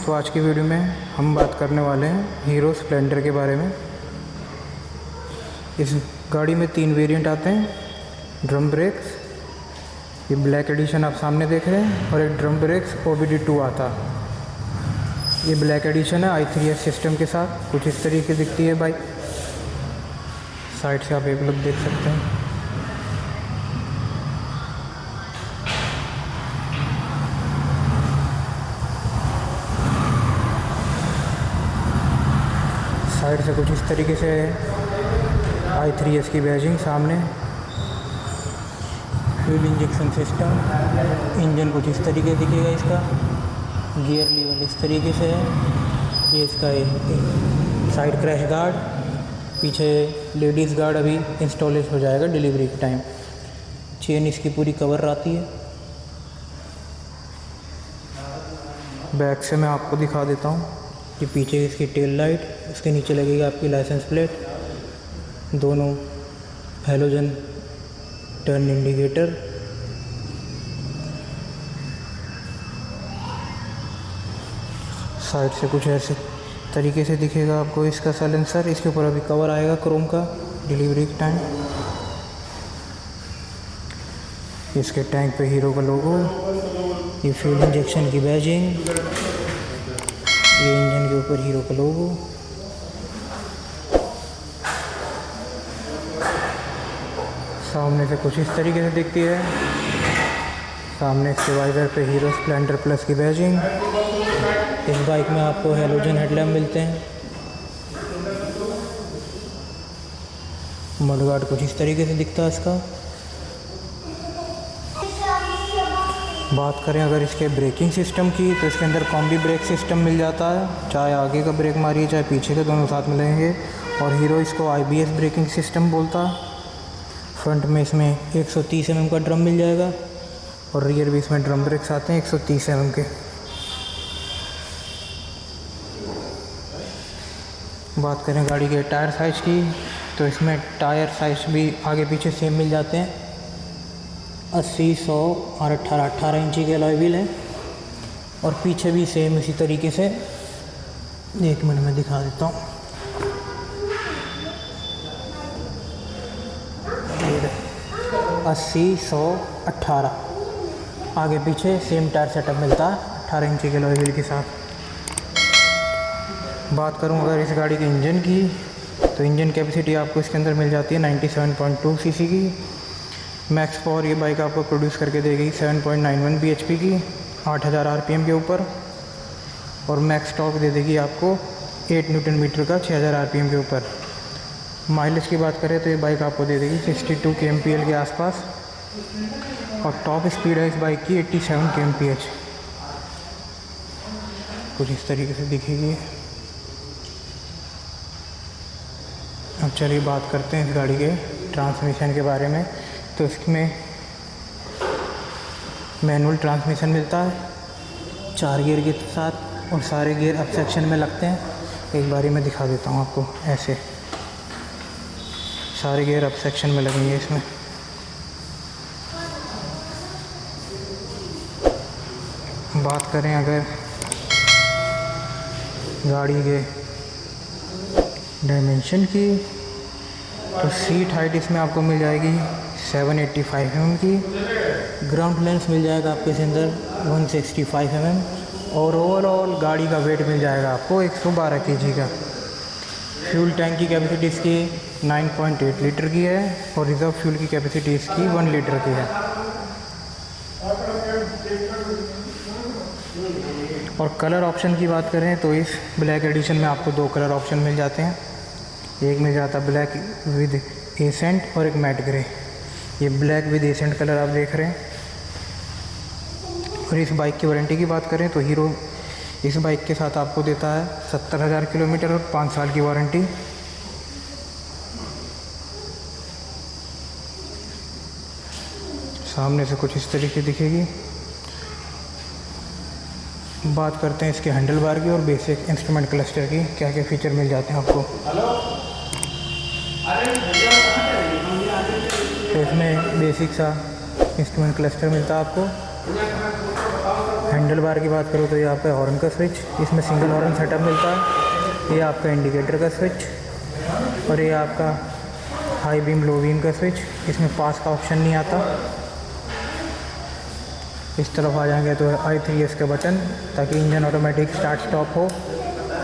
तो आज की वीडियो में हम बात करने वाले हैं हीरो स्प्लेंडर के बारे में। इस गाड़ी में 3 वेरिएंट आते हैं। ड्रम ब्रेक्स, ये ब्लैक एडिशन आप सामने देख रहे हैं, और एक ड्रम ब्रेक्स OBD2 आता। ये ब्लैक एडिशन है i3S सिस्टम के साथ। कुछ इस तरीके दिखती है बाइक। साइड से आप एक लुक देख सकते हैं। साइड से कुछ इस तरीके से i3S की बैजिंग सामने। फ्यूल इंजेक्शन सिस्टम, इंजन कुछ इस तरीके दिखेगा इसका। गियर लीवर इस तरीके से है। ये इसका एक साइड क्रैश गार्ड, पीछे लेडीज़ गार्ड अभी इंस्टॉलेज हो जाएगा डिलीवरी के टाइम। चेन इसकी पूरी कवर आती है। बैक से मैं आपको दिखा देता हूँ कि पीछे इसकी टेल लाइट, उसके नीचे लगेगी आपकी लाइसेंस प्लेट, दोनों हैलोजन टर्न इंडिकेटर। साइड से कुछ ऐसे तरीके से दिखेगा आपको इसका साइलेंसर। इसके ऊपर अभी कवर आएगा क्रोम का डिलीवरी के टाइम। इसके टैंक पे हीरो का लोगो, ये फ्यूल इंजेक्शन की बैजिंग, ये इंजन के ऊपर हीरो का लोगो। सामने से कुछ इस तरीके से दिखती है। सामने इसके वाइजर पे हीरो स्प्लेंडर प्लस की बैजिंग। इस बाइक में आपको हैलोजन हेडलैम्प मिलते हैं। मडगार्ड कुछ इस तरीके से दिखता है इसका। बात करें अगर इसके ब्रेकिंग सिस्टम की, तो इसके अंदर कॉम्बी ब्रेक सिस्टम मिल जाता है। चाहे आगे का ब्रेक मारिए चाहे पीछे के, दोनों साथ मिलेंगे। और हीरो इसको IBS ब्रेकिंग सिस्टम बोलता है। फ्रंट में इसमें 130 mm का ड्रम मिल जाएगा, और रियर भी इसमें ड्रम ब्रेक्स आते हैं 130 mm के। बात करें गाड़ी के टायर साइज़ की, तो इसमें टायर साइज़ भी आगे पीछे सेम मिल जाते हैं। 80, 100 और 18 इंची के अलॉय व्हील हैं। और पीछे भी सेम इसी तरीके से। 1 मिनट में दिखा देता हूँ। 80, 100, 18 आगे पीछे सेम टायर सेटअप मिलता है 18 इंची के अलॉय व्हील के साथ। बात करूं अगर इस गाड़ी के इंजन की, तो इंजन कैपेसिटी आपको इसके अंदर मिल जाती है 97.2 सीसी की। मैक्स पावर ये बाइक आपको प्रोड्यूस करके देगी 7.91 bhp की 8000 RPM के ऊपर। और मैक्स टॉर्क दे देगी आपको 8 न्यूटन मीटर का 6000 RPM के ऊपर। माइलेज की बात करें तो ये बाइक आपको दे देगी 62 kmpl के आसपास। और टॉप स्पीड है इस बाइक की 87 kmph। कुछ इस तरीके से दिखेगी। अब चलिए बात करते हैं इस गाड़ी के ट्रांसमिशन के बारे में। तो इसमें मैनुअल ट्रांसमिशन मिलता है 4 गियर के साथ, और सारे गियर अप सेक्शन में लगते हैं। एक बारी मैं दिखा देता हूँ आपको। ऐसे सारे गियर अप सेक्शन में लगेंगे इसमें। बात करें अगर गाड़ी के डायमेंशन की, तो सीट हाइट इसमें आपको मिल जाएगी 785 mm की। ग्राउंड क्लियरेंस मिल जाएगा आपके इसके अंदर 165 mm। और ओवरऑल गाड़ी का वेट मिल जाएगा आपको 112 kg का। फ्यूल टैंक की कैपेसिटी इसकी 9.8 लीटर की है, और रिजर्व फ्यूल की कैपेसिटी इसकी 1 लीटर की है। और कलर ऑप्शन की बात करें तो इस ब्लैक एडिशन में आपको 2 कलर ऑप्शन मिल जाते हैं। एक मिल जाता है ब्लैक विद एसेंट, और एक मैट ग्रे। ये ब्लैक विद एसेंट कलर आप देख रहे हैं। और इस बाइक की वारंटी की बात करें तो हीरो इस बाइक के साथ आपको देता है 70,000 किलोमीटर और 5 साल की वारंटी। सामने से कुछ इस तरीके दिखेगी। बात करते हैं इसके हैंडल बार की और बेसिक इंस्ट्रूमेंट क्लस्टर की, क्या क्या फीचर मिल जाते हैं आपको। तो इसमें बेसिक सा इंस्ट्रूमेंट क्लस्टर मिलता है आपको। हैंडल बार की बात करूँ तो ये आपका हॉर्न का स्विच, इसमें सिंगल हॉर्न सेटअप मिलता है। ये आपका इंडिकेटर का स्विच और ये आपका हाई बीम लो बीम का स्विच। इसमें पास का ऑप्शन नहीं आता। इस तरफ आ जाएंगे तो I3S का बटन, ताकि इंजन ऑटोमेटिक स्टार्ट स्टॉप हो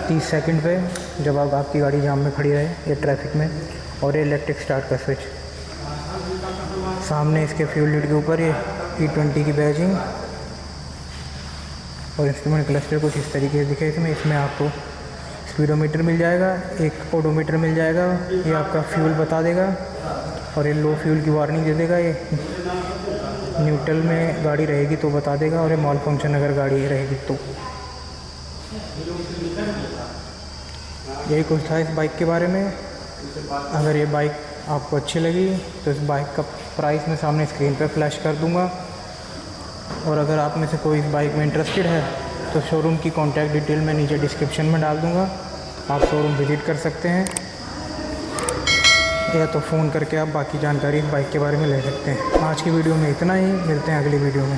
30 सेकंड पे जब आपकी गाड़ी जाम में खड़ी रहे या ट्रैफिक में। और ये इलेक्ट्रिक स्टार्ट का स्विच। सामने इसके फ्यूल लिड के ऊपर ये E20 की बैजिंग और इंस्ट्रूमेंट क्लस्टर कुछ इस तरीके से दिखे इसमें आपको स्पीडोमीटर मिल जाएगा, एक ओडोमीटर मिल जाएगा, ये आपका फ्यूल बता देगा और ये लो फ्यूल की वार्निंग दे देगा। ये न्यूट्रल में गाड़ी रहेगी तो बता देगा, और ये मॉल फंक्शन अगर गाड़ी रहेगी तो। यही कुछ था इस बाइक के बारे में। अगर ये बाइक आपको अच्छी लगी तो इस बाइक का प्राइस मैं सामने स्क्रीन पर फ्लैश कर दूंगा। और अगर आप में से कोई इस बाइक में इंटरेस्टेड है तो शोरूम की कॉन्टैक्ट डिटेल मैं नीचे डिस्क्रिप्शन में डाल दूंगा, आप शोरूम विज़िट कर सकते हैं या तो फ़ोन करके आप बाकी जानकारी इस बाइक के बारे में ले सकते हैं। आज की वीडियो में इतना ही, मिलते हैं अगली वीडियो में।